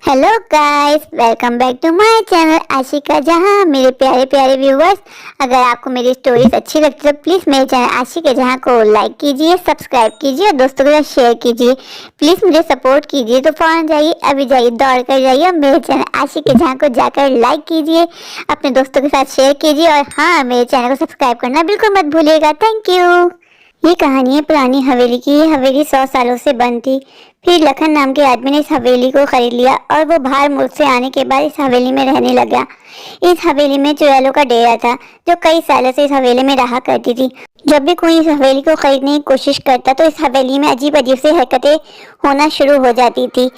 Hello guys, welcome back to my channel Ashika Jahan. मेरे प्यारे प्यारे व्यूवर्स, अगर आपको मेरी स्टोरीज अच्छी लगती है तो प्लीज़ मेरे चैनल आशिका जहां को लाइक कीजिए, सब्सक्राइब कीजिए और दोस्तों के साथ शेयर कीजिए। प्लीज़ मुझे सपोर्ट कीजिए, तो फौरन जाइए, अभी जाइए, दौड़ कर जाइए और मेरे चैनल आशिका जहां को जाकर लाइक कीजिए, अपने दोस्तों के साथ शेयर कीजिए और हाँ, मेरे चैनल को सब्सक्राइब करना बिल्कुल मत भूलिएगा। Thank you. ये कहानी है पुरानी हवेली की। ये हवेली 100 सालों से बंद थी। फिर लखन नाम के आदमी ने इस हवेली को खरीद लिया और वो बाहर मुल्क से आने के बाद इस हवेली में रहने लगा। इस हवेली में चुड़ैलों का डेरा था जो कई सालों से इस हवेली में रहा करती थी। जब भी कोई इस हवेली को खरीदने की कोशिश करता तो इस हवेली में अजीब अजीब सी हरकतें होना शुरू हो जाती थी।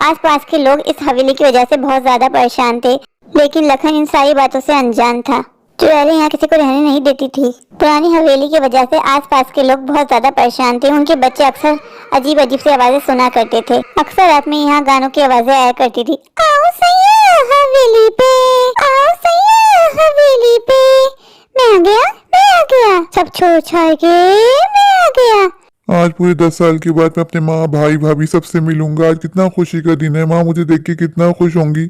आसपास के लोग इस हवेली की वजह से बहुत ज्यादा परेशान थे, लेकिन लखन इन सारी बातों से अनजान था। चुड़ैलें यहाँ किसी को रहने नहीं देती थी। पुरानी हवेली की वजह से आसपास के लोग बहुत ज्यादा परेशान थे। उनके बच्चे अक्सर अजीब अजीब सी आवाजें सुना करते थे। अक्सर रात में यहाँ गानों की आवाजें आया करती थी। आओ सैया हवेली पे, आओ सैया हवेली पे, मैं आ गया, सब छोड़ छाड़ के मैं आ गया। आज पूरे 10 साल के बाद मैं अपने माँ, भाई, भाभी सबसे मिलूंगा। आज कितना खुशी का दिन है। माँ मुझे देख के कितना खुश होंगी।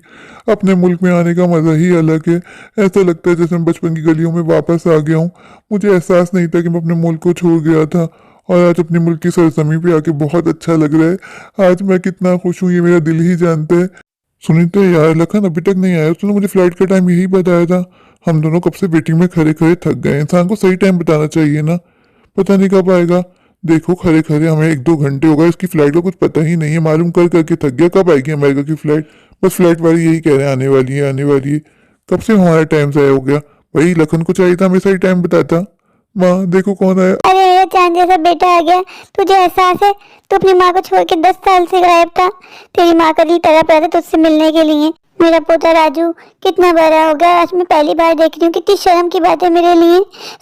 अपने मुल्क में आने का मजा ही अलग है। ऐसा लगता है जैसे मैं बचपन की गलियों में वापस आ गया हूँ। मुझे एहसास नहीं था कि मैं अपने मुल्क को छोड़ गया था और आज अपने मुल्क की सरजमी पे आके बहुत अच्छा लग रहा है। आज मैं कितना खुश हूँ ये मेरा दिल ही जानता है। सुनीते यार, लखन अभी तक नहीं आया। उसने मुझे फ्लाइट का टाइम यही बताया था। हम दोनों कब से वेटिंग में खड़े खड़े थक गए। इंसान को सही टाइम बताना चाहिए ना। पता नहीं कब आएगा। देखो खड़े खड़े हमें 1-2 घंटे हो गए। इसकी फ्लाइट का कुछ पता ही नहीं है। मालूम कर करके थक गया। कब आएगी अमेरिका की फ्लाइट? बस फ्लाइट वाले यही कह रहे हैं आने वाली है, आने वाली है। कब से हमारा टाइम ज़ाया हो गया। भाई लखन को चाहिए था हमें सही टाइम बताता। माँ देखो कौन आया। अरे मेरा चांद जैसा बेटा आ गया। तुझे एहसास है तू अपनी माँ को छोड़ के 10 साल से गायब था। तेरी माँ का दिल तड़प रहा था तुझसे मिलने के लिए। मेरा पोता राजू कितना बड़ा हो गया। आज मैं पहली बार देख रही हूँ। कितनी शर्म की बात है मेरे लिए।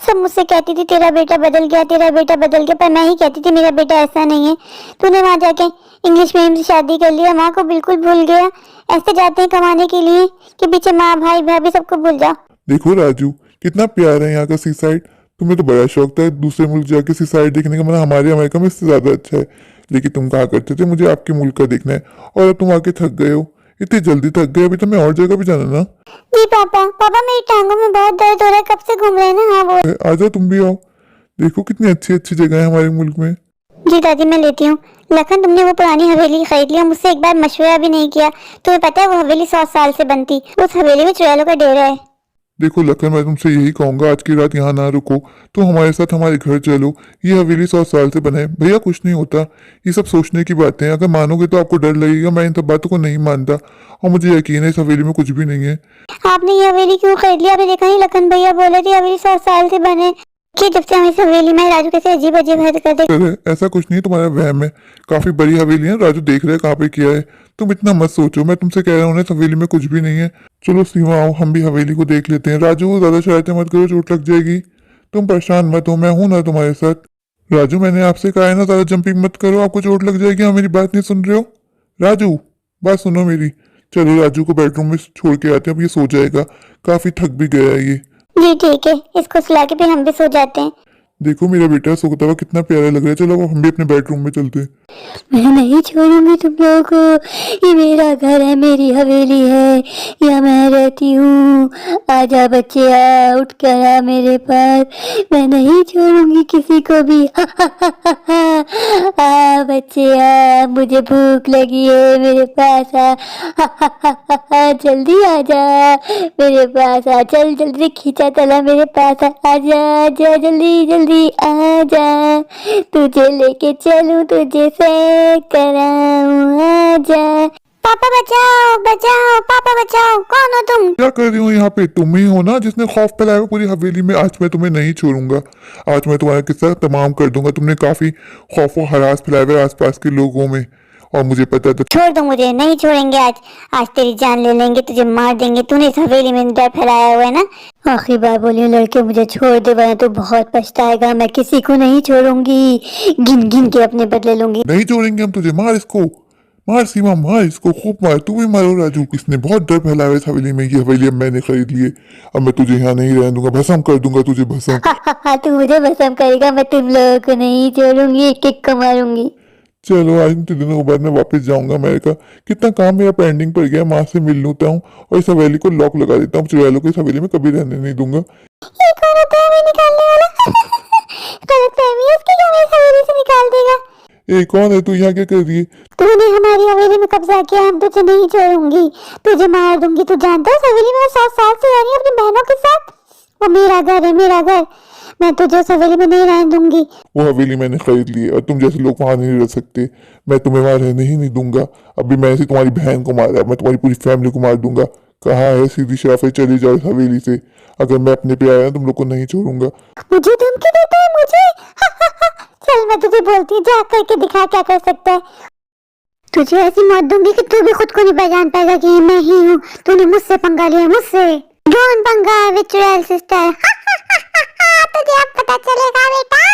सब मुझसे कहती थी तेरा बेटा बदल गया, तेरा बेटा बदल गया, पर मैं ही कहती थी मेरा बेटा ऐसा नहीं है। तूने वहाँ जाके इंग्लिश मीडियम से शादी कर लिया, माँ को बिल्कुल भूल गया। ऐसे जाते हैं कमाने के लिए कि पीछे माँ, भाई, भाभी सबको भूल जाओ। देखो राजू कितना प्यार है यहाँ का सी साइड। तुम्हें तो बड़ा शौक था दूसरे मुल्क जाके सी साइड देखने का। मतलब हमारे अमेरिका में इससे ज्यादा अच्छा है। लेकिन तुम कहा करते थे मुझे आपके मुल्क का देखना है और अब तुम आके थक गए हो। इतनी जल्दी थक गए। अभी तो मैं और जगह भी जाना ना। जी पापा, पापा मेरी टांगों में बहुत दर्द हो रहा है। कब से घूम रहे हैं ना। हाँ वो आ जाओ तुम भी आओ। देखो कितनी अच्छी अच्छी जगह है हमारे मुल्क में। जी दादी मैं लेती हूँ। लखन तुमने वो पुरानी हवेली खरीद लिया, मुझसे एक बार मशवरा भी नहीं किया। तुम्हें पता है वो हवेली 100 साल से बंद थी। उस हवेली में चुड़ैलों का डेरा है। देखो लखन मैं तुमसे यही कहूंगा आज की रात यहाँ ना रुको। तो हमारे साथ हमारे घर चलो। ये हवेली 100 साल से बना है। भैया कुछ नहीं होता। ये सब सोचने की बातें हैं। अगर मानोगे तो आपको डर लगेगा। मैं इन सब बातों को नहीं मानता और मुझे यकीन है इस हवेली में कुछ भी नहीं है। आपने ये हवेली क्यों खरीद लिया? आपने देखा नहीं लखन भैया बोले थे हवेली 100 साल से बने। कि जब से हम इस हवेली में राजू कैसे अजीब अजीब हरकतें। अरे ऐसा कुछ नहीं, तुम्हारा वहम है। काफी बड़ी हवेली है। राजू देख रहे हैं कहाँ पे किया है। तुम इतना मत सोचो। मैं तुमसे कह रहा हूँ ना इस हवेली में कुछ भी नहीं है। चलो सीमा आओ हम भी हवेली को देख लेते हैं। राजू ज्यादा शरारतें मत करो, चोट लग जाएगी। तुम परेशान मत हो, मैं हूं ना तुम्हारे साथ। राजू मैंने आपसे कहा है ना ज्यादा जंपिंग मत करो, आपको चोट लग जाएगी। हाँ मेरी बात नहीं सुन रहे हो? राजू बात सुनो मेरी। चलो राजू को बेडरूम में छोड़ के आते हैं। अब ये सो जाएगा। काफी थक भी गया है ये। जी ठीक है, इसको सुला के फिर हम भी सो जाते हैं। देखो मेरा बेटा सोता हुआ कितना प्यारा लग रहा है। चलो अब हम भी अपने बेडरूम में चलते हैं। मैं नहीं छोड़ूंगी तुम लोगों को। ये मेरा घर है, मेरी हवेली है, यहाँ मैं रहती हूँ। आजा बच्चे आ, उठ कर आ मेरे पास। मैं नहीं छोड़ूंगी किसी को भी। आ बच्चे आ, मुझे भूख लगी है, मेरे पास आ। जल्दी आजा मेरे पास आ। चल जल्दी खींचा तला मेरे पास आ। आजा आजा जल्दी जल्दी आजा। तुझे लेके चलूं, तुझे से कराऊं। आजा। पापा बचाओ बचाओ, पापा बचाओ। कौन हो तुम? क्या कर रही हो यहाँ पे? तुम ही हो ना जिसने खौफ फैलाया पूरी हवेली में। आज मैं तुम्हें नहीं छोड़ूंगा। आज मैं तुम्हारा किस्सा तमाम कर दूंगा। तुमने काफी खौफ और हरास फैलाया हुआ है आसपास के लोगों में और मुझे पता था। छोड़ दो मुझे, नहीं छोड़ेंगे आज। आज तेरी जान ले लेंगे, तुझे मार देंगे। तूने इस हवेली में डर फैलाया हुआ है ना। आखिरी बार बोली हूँ लड़के, मुझे छोड़ दे वरना तू बहुत पछताएगा। मैं किसी को नहीं छोड़ूंगी, गिन गिन के अपने बदले लूंगी। नहीं छोड़ेंगे हम तुझे, मार इसको, मार सीमा, मार इसको, खूब मार। तू भी मारो राजू, इसने बहुत डर फैलाया इस हवेली में। ये हवेली अब मैंने खरीद ली है, अब मैं तुझे यहाँ नहीं रहने दूंगा, भस्म कर दूंगा तुझे, भस्म। तू मुझे भस्म करेगा, मैं तुम लोगों को नहीं छोड़ूंगी, एक एक को मारूंगी। चलो आज इन दिनों के बाद मैं वापस जाऊंगा अमेरिका। कितना काम मेरा पेंडिंग पड़ गया, माँ से मिल लूता हूँ और इस हवेली को लॉक लगा देता हूँ। चुड़ैलों को इस हवेली में कभी रहने नहीं दूंगा। ये कौन होता है हमें निकालने वाला? गलतफहमी है उसकी कि हमें इस हवेली से निकाल देगा। ए कौन है तू, यहाँ क्या कर रही है? तूने हमारी हवेली में कब्जा किया, हम तुझे नहीं छोड़ूंगी, तुझे मार दूंगी। तू जानता है इस हवेली में मैं 7 साल से रह रही हूँ अपनी बहनों के साथ। वो मेरा घर है, मेरा घर। मैं तुझे उस हवेली में नहीं रहने दूंगी। वो हवेली मैंने खरीद ली है और तुम जैसे लोग वहां नहीं रह सकते। मैं तुम्हें वहां रहने ही नहीं दूंगा। अभी मैंने से तुम्हारी बहन को मारा, मैं तुम्हारी पूरी फैमिली को मार दूंगा। कहाँ है सीधी शराफत, चली जाओ इस हवेली से। अगर मैं अपने पे आया तुम लोग को नहीं छोड़ूंगा। मुझे धमकी देता है, मुझे? चल मैं तुझे बोलती हूँ, जा करके दिखा क्या कर सकता है। तुझे ऐसी मौत दूंगी कि तू भी खुद को नहीं पहचान पाएगा कि ये मैं ही हूँ। तूने मुझसे पंगा लिया, मुझसे। कौन पंगा विद चुड़ैल सिस्टर? तुझे अब पता चलेगा बेटा।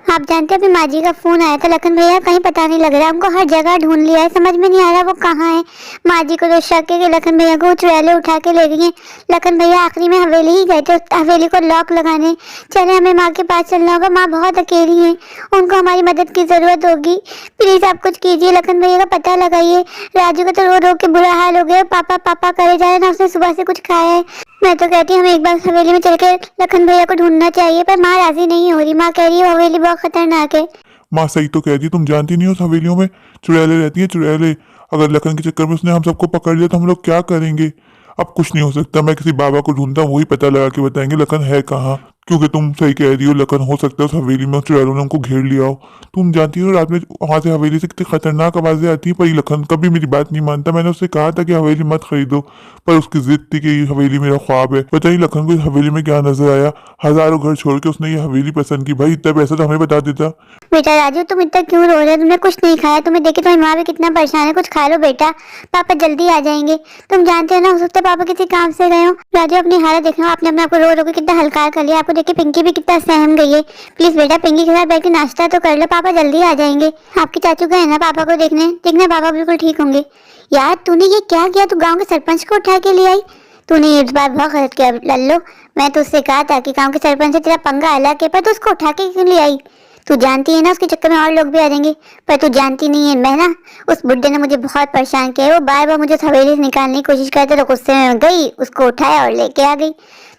आप जानते हैं अभी माँ जी का फोन आया था, लखन भैया कहीं पता नहीं लग रहा, हमको हर जगह ढूंढ लिया है, समझ में नहीं आ रहा वो कहाँ है। माँ जी को तो शक है कि लखन भैया को चुड़ैलें उठा के ले गई हैं। लखन भैया आखिरी में हवेली ही गए थे, हवेली को लॉक लगाने। चले हमें माँ के पास चलना होगा, माँ बहुत अकेली हैं, उनको हमारी मदद की जरूरत होगी। प्लीज आप कुछ कीजिए, लखन भैया का पता लगाइए। राजू का तो रो रो के बुरा हाल हो गया, पापा पापा करे जा रहे ना, उसने सुबह से कुछ खाया है। मैं तो कहती हूँ हमें एक बार हवेली में चल के लखन भैया को ढूंढना चाहिए, पर माँ राजी नहीं हो रही। माँ कह रही है हवेली बहुत खतरनाक है। माँ सही तो कह रही है, तुम जानती नहीं हो उस हवेलियों में चुड़ैलें रहती हैं, चुड़ैलें। अगर लखन के चक्कर में उसने हम सबको पकड़ लिया तो हम लोग क्या करेंगे? अब कुछ नहीं हो सकता, मैं किसी बाबा को ढूंढता हूँ, वही पता लगा के बताएंगे लखन है कहाँ। क्योंकि तुम सही कह रही हो, लखन हो सकता है उस हवेली में चुड़ैलों ने उनको घेर लिया हो। तुम जानती हो रात में वहां से हवेली से कितनी खतरनाक आवाजें आती हैं, पर ये लखन कभी मेरी बात नहीं मानता। मैंने उससे कहा था कि हवेली मत खरीदो, पर उसकी जिद थी कि ये हवेली मेरा ख्वाब है। पता नहीं लखन को इस हवेली में क्या नजर आया, हजारों घर छोड़ के उसने ये हवेली पसंद की। भाई इतना पैसा तो हमें बता देता। बेटा राजू तुम इतना क्यों रो रहे हो? तुमने कुछ नहीं खाया, तुम्हें देखे तुम्हारी माँ भी कितना परेशान है। कुछ खा लो बेटा, पापा जल्दी आ जाएंगे। तुम जानते हो ना, हो सकता है पापा किसी काम से गए हो। राजू अपनी हालत देखना, आपने अपने आप को रो रो के कितना हल्का कर लिया। आपको देखे पिंकी भी कितना सहम गई है। प्लीज बेटा पिंकी के साथ बैठ के नाश्ता तो कर लो, पापा जल्दी आ जाएंगे। आपके चाचू गए ना पापा को देखने, देखना पापा बिल्कुल ठीक होंगे। यार तूने ये क्या किया? तू गाँव के सरपंच को उठा के ले आई। तूने इस बार बहुत गलत किया लल्लो। मैं तुझसे कहा था कि गाँव के सरपंच से तेरा पंगा अलग है, पर तू उसको उठा के क्यों ले आई? तू जानती है ना उसके चक्कर में और लोग भी आ जाएंगे। पर तू जानती नहीं है, मैं ना उस बुड्ढे ने मुझे बहुत परेशान किया है। वो बार बार मुझे हवेली से निकालने की कोशिश करते, तो गुस्से में गई, उसको उठाया और लेके आ गई।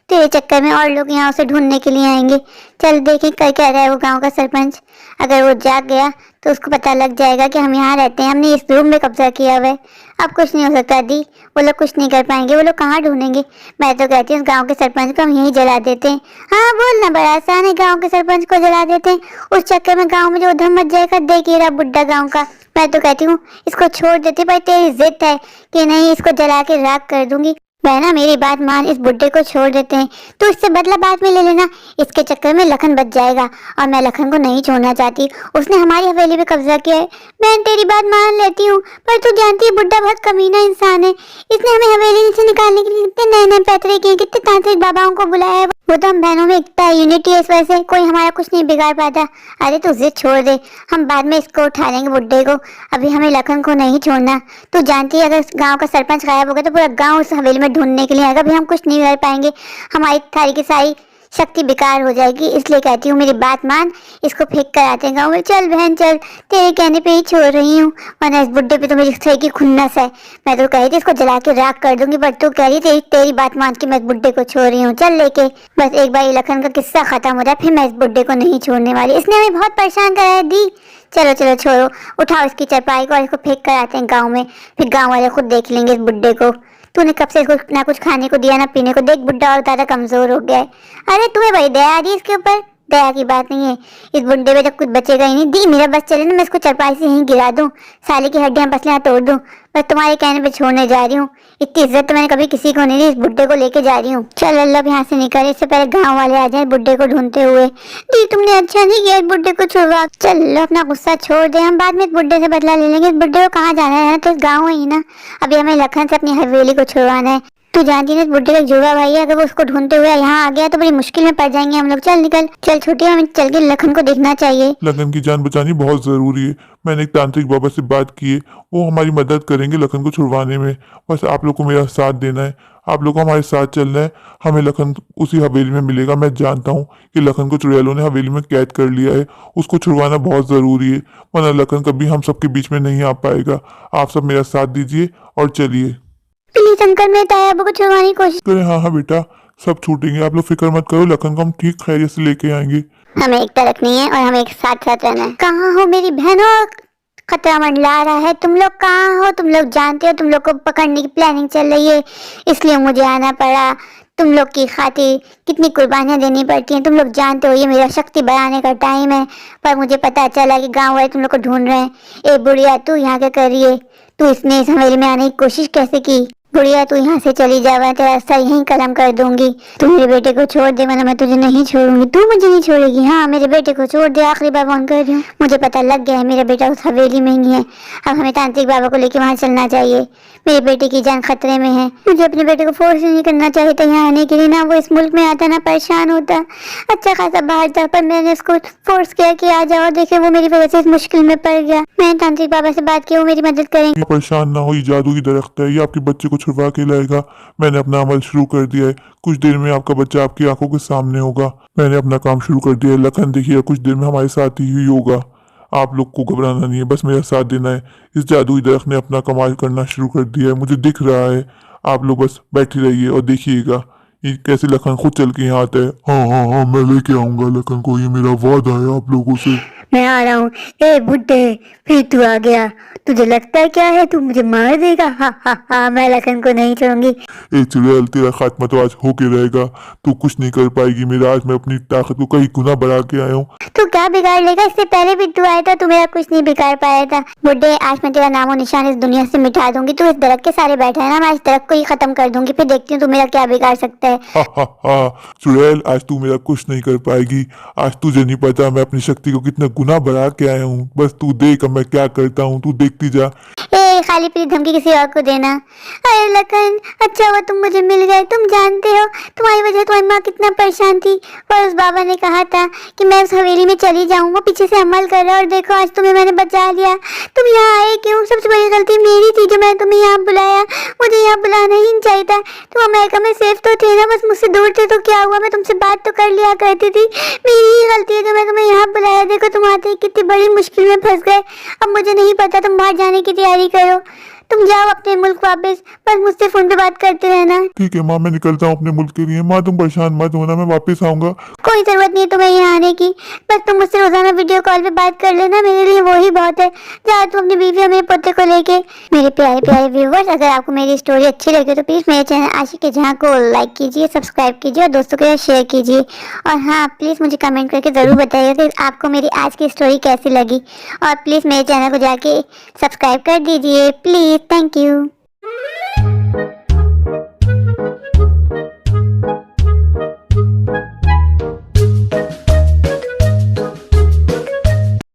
तेरे चक्कर में और लोग यहाँ उसे ढूंढने के लिए आएंगे। चल देखें कर क्या रहा है वो गांव का सरपंच। अगर वो जाग गया तो उसको पता लग जाएगा कि हम यहाँ रहते हैं, हमने इस रूम में कब्जा किया हुआ है। अब कुछ नहीं हो सकता दी, वो लोग कुछ नहीं कर पाएंगे। वो लोग कहाँ ढूंढेंगे? मैं तो कहती हूँ उस गाँव के सरपंच को हम यहीं जला देते हैं। हाँ बोलना बड़ा आसान है, गाँव के सरपंच को जला देते हैं। उस चक्कर में गाँव में जो उधम मच जाएगा, देखिए रहा बुड्ढा गाँव का। मैं तो कहती हूँ इसको छोड़ देते, पर तेरी जिद है कि नहीं इसको जला के राख कर दूंगी। बहना मेरी बात मान, इस बुड्ढे को छोड़ देते हैं, तो इससे बदला बाद में ले लेना। इसके चक्कर में लखन बच जाएगा और मैं लखन को नहीं छोड़ना चाहती। उसने हमारी हवेली पे कब्जा किया है। मैं तेरी बात मान लेती हूँ, पर तू जानती है बुड्ढा बहुत कमीना इंसान है। इसने हमें हवेली से निकालने के लिए कितने नए नए पैतरे किए, कितने तांत्रिक बाबाओं को बुलाया है। वो तो हम बहनों में एकता है, यूनिटी है, इस वजह से कोई हमारा कुछ नहीं बिगाड़ पाता। अरे तू जिद छोड़ दे, हम बाद में इसको उठा लेंगे बुड्ढे को। अभी हमें लखन को नहीं छोड़ना। तू जानती है अगर गांव का सरपंच गायब हो गया तो पूरा गांव उस हवेली में ढूंढने के लिए आएगा। अभी हम कुछ नहीं कर पाएंगे, हमारी सारी की सारी शक्ति बेकार हो जाएगी। इसलिए कहती हूँ मेरी बात मान, इसको फेंक कर आते हैं गाँव में। चल बहन चल, तेरे कहने पे ही छोड़ रही हूँ, वरना इस बुड्ढे पे तो मेरी सही की खुन्नस है। मैं तो कही थी इसको जला के राख कर दूंगी, पर तू कह रही थी तेरी बात मान के मैं इस बुड्ढे को छोड़ रही हूँ। चल लेके, बस एक बार ये लखन का किस्सा खत्म हो जाए, फिर मैं इस बुड्ढे को नहीं छोड़ने वाली। इसने हमें बहुत परेशान कराया दी। चलो चलो छोड़ो, उठाओ इसकी चरपाई को और इसको फेंक कर आते हैं गाँव में, फिर गाँव वाले खुद देख लेंगे इस बुड्ढे को। तूने कब से ना कुछ खाने को दिया ना पीने को, देख बुड्ढा और ज्यादा कमजोर हो गया है। अरे तुम्हें बड़ी दया आ रही है इसके ऊपर। दया की बात नहीं है, इस बुड्ढे में जब कुछ बचेगा ही नहीं। दी मेरा बस चले ना, मैं इसको चरपाई से यहीं गिरा दूं, साले की हड्डियां पसलियां तोड़ दूं। बस तुम्हारे कहने पे छोड़ने जा रही हूँ। इतनी इज्जत तो मैंने कभी किसी को नहीं दी, इस बुड्ढे को लेके जा रही हूँ। चल अल्लाह यहाँ से निकल, इससे पहले गाँव वाले आ जाए बुड्ढे को ढूंढते हुए। दी तुमने अच्छा नहीं किया इस बुड्ढे को छुड़वा। चल अपना गुस्सा छोड़ दे, हम बाद में इस बुड्ढे से बदला ले लेंगे। इस बुड्ढे को कहाँ जाना है, तो इस गाँव ही ना। अभी हमें लखन से अपनी हवेली को छुड़वाना है। तू जानती है इस बुड्ढे का जुड़वा भाई है, अगर वो उसको ढूंढते हुए यहाँ आ गया तो बड़ी मुश्किल में पड़ जाएंगे हम लोग। चल निकल, चल छोटी, हमें चल के लखन को देखना चाहिए। लखन की जान बचानी बहुत जरूरी है। मैंने एक तांत्रिक बाबा से बात की है, वो हमारी मदद करेंगे लखन को छुड़वाने में। बस आप लोग को मेरा साथ देना है, आप लोग को हमारे साथ चलना है। हमें लखन उसी हवेली में मिलेगा। मैं जानता हूँ कि लखन को चुड़ैलों ने हवेली में कैद कर लिया है, उसको छुड़वाना बहुत जरूरी है, वरना लखन कभी हम सबके बीच में नहीं आ पाएगा। आप सब मेरा साथ दीजिए और चलिए। प्लीज अंकल, मेरे ताया अब्बू को छुड़वाने की कोशिश। करें हाँ हाँ बेटा, सब छूटेंगे, आप लोग फिक्र मत करो। लखन को हम ठीक खैरियत से लेके आएंगे। हमें एकता रखनी है और हमें एक साथ साथ रहना है। कहाँ हो मेरी बहनों, खतरा मंडरा रहा है। तुम लोग कहाँ हो? तुम लोग जानते हो तुम लोग को पकड़ने की प्लानिंग चल रही है, इसलिए मुझे आना पड़ा। तुम लोग की खातिर कितनी कुर्बानियां देनी पड़ती हैं तुम लोग जानते हो। ये मेरा शक्ति बढ़ाने का टाइम है, पर मुझे पता चला कि गांव वाले तुम लोग को ढूंढ रहे हैं। ए बुढ़िया, तू यहाँ क्या कर रही है? तू इसने इस हवेली में आने की कोशिश कैसे की? बुढ़िया तू यहाँ से चली जा, मैं तेरा रास्ता यहीं कलम कर दूंगी। तू मेरे बेटे को छोड़ दे, वरना मैं तुझे नहीं छोड़ूंगी। तू मुझे नहीं छोड़ेगी? हाँ, मेरे बेटे को छोड़ दे, आखिरी बार फोन कर रही हूँ। मुझे पता लग गया है मेरा बेटा उस हवेली में ही है। अब हमें तांत्रिक बाबा को लेके वहाँ चलना चाहिए। मेरे बेटे की जान खतरे में है। मुझे अपने बेटे को फोर्स नहीं करना चाहिए था यहाँ आने के लिए, ना वो इस मुल्क में आता ना परेशान होता। अच्छा खासा बाहर था, पर मैंने उसको फोर्स किया कि आ जाओ। देखे वो मेरी वजह से इस मुश्किल में पड़ गया। मैंने तांत्रिक बाबा से बात की, वो मेरी मदद करेंगे। परेशान ना हो, ये जादू की दरख्त है, ये आपके बच्चे को छुड़वा के लाएगा। मैंने अपना अमल शुरू कर दिया है, कुछ देर में आपका बच्चा आपकी आंखों के सामने होगा। मैंने अपना काम शुरू कर दिया है। लखन देखिए कुछ देर में हमारे साथ ही होगा। आप लोग को घबराना नहीं है, बस मेरा साथ देना है। इस जादुई दरख्त ने अपना कमाल करना शुरू कर दिया है, मुझे दिख रहा है। आप लोग बस बैठे रहिए और देखिएगा ये कैसे लखन खुद चल के यहाँ आता है। हाँ हाँ हाँ, मैं लेके आऊंगा लखन को, ये मेरा वादा है आप लोगों से। मैं आ रहा हूँ। ए बुड्ढे, फिर तू आ गया। तुझे लगता है क्या है तू मुझे मार देगा? हा हा हा, मैं लखन को नहीं छोड़ूंगी। ए चुड़ैल, तेरा खात्मा तो आज होके रहेगा। तू कुछ नहीं कर पाएगी मेरा। आज मैं अपनी ताकत को कई गुना बढ़ा के आया हूँ। तू क्या बिगाड़ लेगा? इससे पहले भी तू आया था, तू मेरा कुछ नहीं बिगाड़ पाया था। बुड्ढे, आज मैं तेरा नामो निशान इस दुनिया से मिटा दूंगी। तू इस दरख्त के सारे बैठा है ना, मैं इस दरख्त को ही खत्म कर दूंगी, फिर देखती हूँ तू मेरा क्या बिगाड़ सकता है। हा हा हा, चुड़ैल आज तू मेरा कुछ नहीं कर पाएगी। आज तुझे नहीं पता मैं अपनी शक्ति को कितना गुना बढ़ा के आया हूँ। बस तू देख अब मैं क्या करता हूँ, तू देखती जा। ए खाली पीली धमकी किसी और को देना। अरे लखन, अच्छा हुआ तुम मुझे मिल गए। तुम जानते हो तुम्हारी वजह तुम्हारी माँ कितना परेशान थी, और उस बाबा ने कहा था कि मैं उस हवेली में चली जाऊँ। वो पीछे से अमल कर रहा है, और देखो आज तुम्हें मैंने बचा लिया। तुम यहाँ आए क्यों? सबसे बड़ी गलती मेरी थी जो मैंने तुम्हें यहाँ बुलाया। मुझे यहाँ बुलाना ही नहीं चाहिए था। तुम अमेरिका में सेफ तो थे ना, बस मुझसे दूर थे तो क्या हुआ? मैं तुमसे बात तो कर लिया करती थी। मेरी ही गलती है जो मैं तुम्हें यहाँ बुलाया। देखो तुम आते ही कितनी बड़ी मुश्किल में फंस गए। अब मुझे नहीं पता, तुम बाहर जाने की तैयारी करो। तुम जाओ अपने मुल्क वापस, बस मुझसे फोन पे बात करते रहना। ठीक है माँ, मैं निकलता हूँ अपने मुल्क के लिए। माँ तुम परेशान मत होना, मैं वापस आऊंगा। कोई जरूरत नहीं है तुम्हें यहाँ आने की, बस तुम मुझसे रोजाना वीडियो कॉल पे बात कर लेना, मेरे लिए वो ही बहुत है। जाओ तुम अपनी बीवी और मेरे पोते को लेके। मेरे प्यारे प्यारे व्यूवर्स, अगर आपको मेरी स्टोरी अच्छी लगे तो प्लीज मेरे चैनल आशिक जहाँ को लाइक कीजिए, सब्सक्राइब कीजिए और दोस्तों के साथ शेयर कीजिए। और हाँ, प्लीज मुझे कमेंट करके जरूर बताइएगा कि आपको मेरी आज की स्टोरी कैसी लगी। और प्लीज मेरे चैनल को जाके सब्सक्राइब कर दीजिए प्लीज। Thank you.